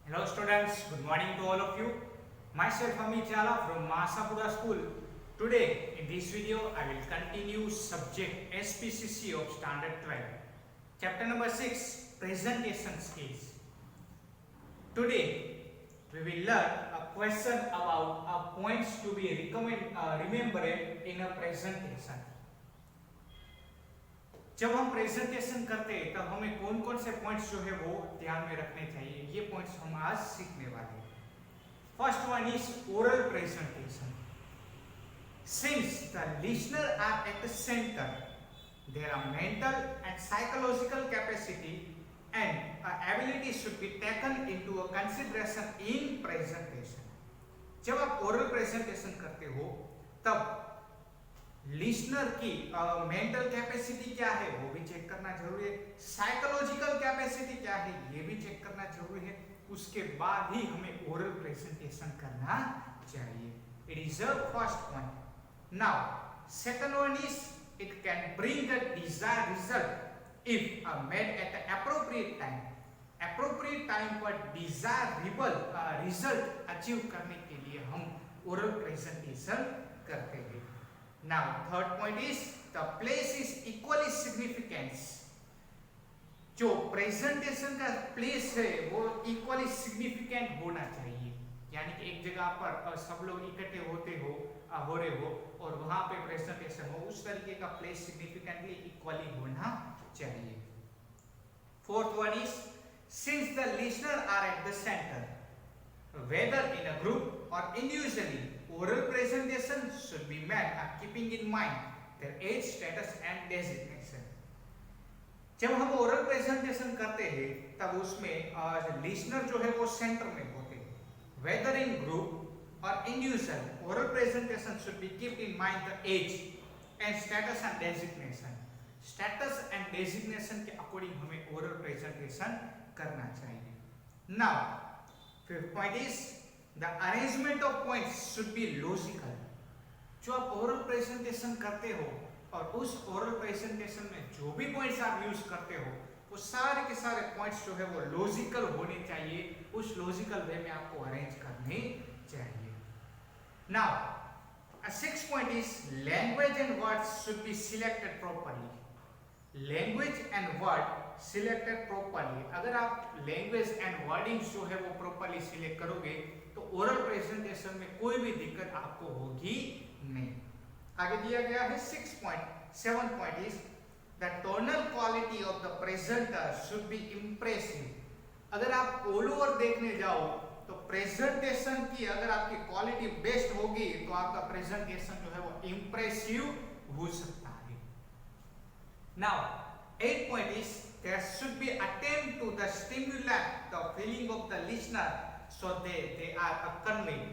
Hello students, good morning to all of you. Myself Amit Jala from Mahasapura School. Today in this video I will continue subject SPCC of Standard 12. Chapter number 6, Presentation Skills. Today we will learn a question about points to be remembered in a presentation. जब हम presentation करते हैं तब हमें कौन कौन से points जो है वो ध्यान में रखने चाहिए, ये पॉइंट्स हम आज सीखने वाले हैं. First one is oral presentation. Since the listener are at the centre, there are mental and psychological capacity and ability should be taken into a consideration in presentation. जब आप ओरल प्रेजेंटेशन करते हो तब लिसनर की mental capacity क्या है वो भी चेक करना जरूरी है, साइकोलॉजिकल कैपेसिटी क्या है ये भी चेक करना जरूरी है. उसके बाद ही हमें ओरल प्रेजेंटेशन करना चाहिए. It is a first point. Now second one is it can bring the desired result if made at the appropriate time. Appropriate time पर डिजायरेबल रिजल्ट अचीव करने के लिए हम ओरल प्रेजेंटेशन करते हैं. Now, third point is the place is equally significance. जो presentation का place है वो इक्वली सिग्निफिकेंट होना चाहिए, यानी कि एक जगह पर सब लोग इकट्ठे हो रहे हो और वहां पे प्रेजेंटेशन हो, उस तरीके का प्लेस सिग्निफिकेंटली इक्वली होना चाहिए. Fourth one is since the listener are at the centre, whether in a group or individually, oral presentation should be made keeping in mind their age, status and designation. जब हम oral presentation करते हैं तब उसमें listener जो है वो centre में होते हैं. whether in group or individual, oral presentation should be kept in mind the age and status and designation. status and designation के अकॉर्डिंग हमें ओरल प्रेजेंटेशन करना चाहिए. now fifth point is the arrangement of points should be logical. जो आप oral presentation करते हो और उस ओरल प्रेजेंटेशन में जो भी पॉइंट्स आप यूज करते हो वो सारे के सारे पॉइंट्स जो है वो लॉजिकल होने चाहिए, उस लॉजिकल वे में आपको अरेंज करने चाहिए. Now sixth point is language and words should be selected properly. Language and word selected properly. अगर आप लैंग्वेज एंड वर्डिंग्स जो है वो प्रॉपर्ली सिलेक्ट करोगे तो ओरल प्रेजेंटेशन में कोई भी दिक्कत आपको होगी नहीं. आगे दिया गया है 6 point. 7 point is the tonal quality of the presenter should B impressive. अगर आप ऑल ओवर देखने जाओ तो प्रेजेंटेशन की अगर आपकी क्वालिटी बेस्ट होगी तो आपका प्रेजेंटेशन जो है वो इंप्रेसिव हो सकता है. Now 8 point is there should be attempt to the stimulate the feeling of the listener so they are conveyed.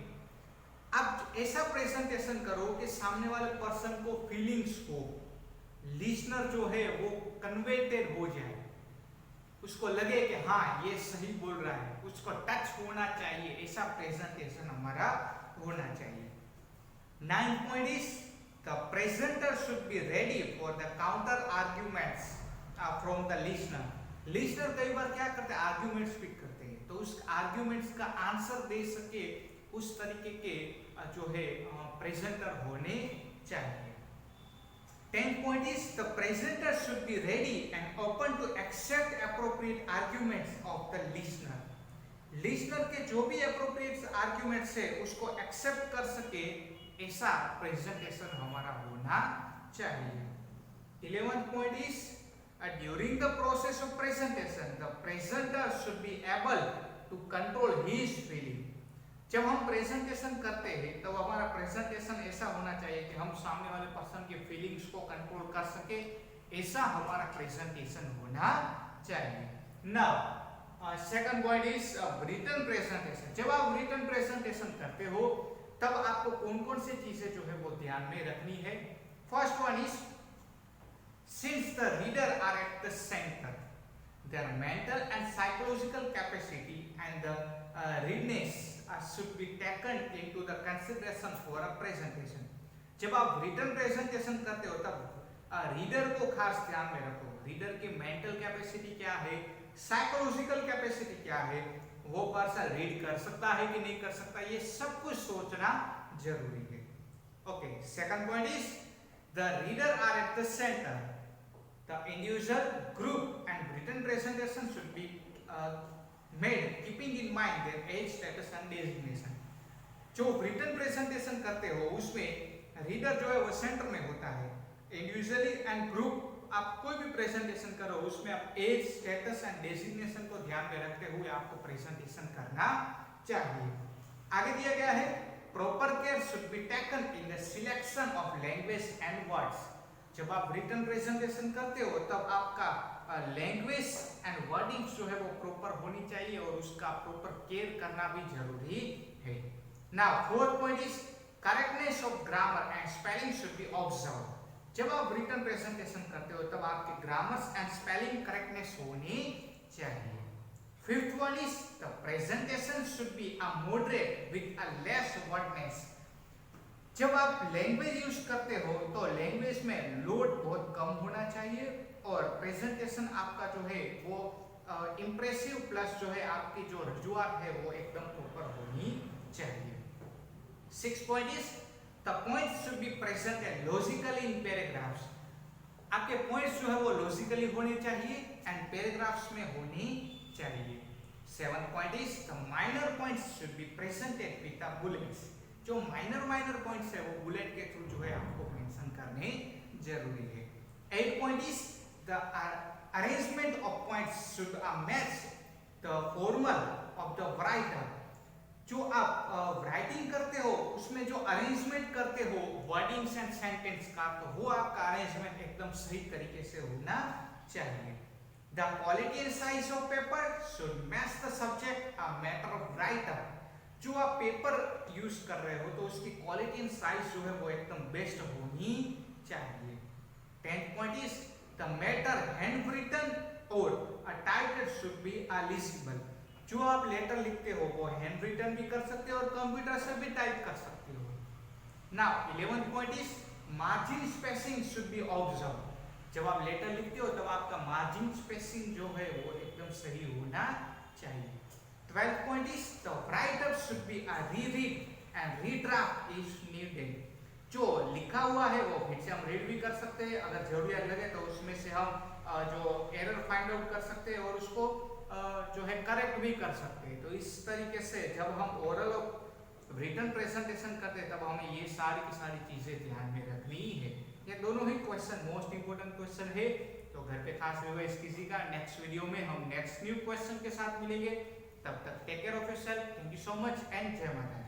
अब ऐसा प्रेजेंटेशन करो कि सामने वाले पर्सन को फीलिंग्स हो, लिसनर जो है वो कन्वेटेड हो जाए, उसको लगे कि हाँ ये सही बोल रहा है, उसको टच होना चाहिए. ऐसा प्रेजेंटेशन हमारा होना चाहिए. 9 point is the presenter should be ready for the counter arguments from the listener. Listener कई बार क्या करते हैं, आर्ग्यूमेंट्स पिक करते हैं, तो उस आर्ग्यूमेंट्स का आंसर दे सके उस तरीके के जो है प्रेजेंटर होने चाहिए. 10 point is the presenter should be ready and open to accept appropriate arguments of the listener. Listener के जो भी एप्रोप्रिएट आर्ग्यूमेंट्स है उसको एक्सेप्ट कर सके, ऐसा प्रेजेंटेशन हमारा होना चाहिए. 11 point is during the process of presentation the presenter should be able to control his feeling. जब हम प्रेजेंटेशन करते हैं तो हमारा प्रेजेंटेशन ऐसा होना चाहिए कि हम सामने वाले पर्सन की फीलिंग्स को कंट्रोल कर सके, ऐसा हमारा प्रेजेंटेशन होना चाहिए. Now second point is written presentation. जब आप रिटन प्रेजेंटेशन करते हो तब आपको कौन कौन सी चीजें जो है वो ध्यान में रखनी है. First one is since the reader are at the center, their mental and psychological capacity and the readiness should be taken into the consideration for a presentation. जब आप रिटन प्रेजेंटेशन करते हो तब रीडर को खास ध्यान में रखो. रीडर की मेंटल कैपेसिटी क्या है, साइकोलॉजिकल कैपेसिटी क्या है, वो पर्सन रीड कर सकता है कि नहीं कर सकता, ये सब कुछ सोचना जरूरी है। Okay, second point is the reader are at the centre, the individual, group and written presentation should be made keeping in mind their age, status and designation. जो रिटन प्रेजेंटेशन करते हो उसमें रीडर जो है वो सेंटर में होता है। इंडिविजुअली एंड ग्रुप, आप कोई भी प्रेजेंटेशन करो उसमें आप एज, स्टेटस एंड डेजिग्नेशन को ध्यान में रखते हुए आपको प्रेजेंटेशन करना चाहिए। आगे दिया गया है proper care should be taken in the selection of language and words. जब आप रिटन प्रेजेंटेशन करते हो तब आपका लैंग्वेज एंड वर्डिंग जो है वो प्रॉपर होनी चाहिए और उसका प्रॉपर केयर करना भी जरूरी है। Now fourth point is correctness of grammar and spelling should be observe. जब आप रिटन प्रेजेंटेशन करते हो तब आपके ग्रामर्स एंड स्पेलिंग करेक्टनेस होनी चाहिए। Fifth one is the presentation should be a moderate with a less wordness. जब आप लैंग्वेज यूज करते हो तो लैंग्वेज में लोड बहुत कम होना चाहिए और प्रेजेंटेशन आपका जो है वो इंप्रेसिव प्लस जो है आपकी जो रजुआत है वो एकदम प्रॉपर होनी चाहिए। Six point is the points should be presented logically in paragraphs. आपके पॉइंट्स जो है वो लॉजिकली होने चाहिए एंड पैराग्राफ्स में होनी चाहिए। Seven point is the minor points should be presented with the bullets. जो माइनर पॉइंट्स है वो बुलेट के थ्रू जो है आपको मेंशन करने जरूरी है। 8 point is the arrangement of points should match the formal of the writer. जो आप राइटिंग करते हो उसमें जो अरेंजमेंट करते हो वर्डिंग्स एंड सेंटेंस का, तो वो आपका अरेंजमेंट एकदम सही तरीके से होना चाहिए। The quality and size of paper should match the subject a matter of writer. जो आप पेपर यूज कर रहे हो तो उसकी क्वालिटी एंड साइज जो है वो एकदम बेस्ट होनी चाहिए। 10th point is the matter hand written और a typed should be legible. जो आप लेटर लिखते हो वो हैंड रिटन भी कर सकते हो और कंप्यूटर से भी टाइप कर सकते हो। Now 11th point is margin spacing should be observe. जब आप लेटर लिखते हो तब आपका मार्जिन स्पेसिंग जो है वो एकदम सही होना चाहिए। 12th point is the writer should be a reread and redraft is needed। जो लिखा हुआ है वो फिर से हम रीड भी कर सकते हैं, अगर जरूरत लगे तो उसमें से हम जो एरर फाइंड आउट कर सकते हैं और उसको जो है करेक्ट भी कर सकते हैं। तो इस तरीके से जब हम ओरल और रिटन प्रेजेंटेशन करते हैं तब हमें ये सारी की सारी चीजें ध्यान में रखनी है। ये दोनों ही क्वेश्चन मोस्ट इंपोर्टेंट क्वेश्चन है, तो घर पे खास रिवाइज कीजिएगा। नेक्स्ट वीडियो में हम नेक्स्ट न्यू क्वेश्चन के साथ मिलेंगे, तब तक take care of yourself. Thank you so much and जय माता।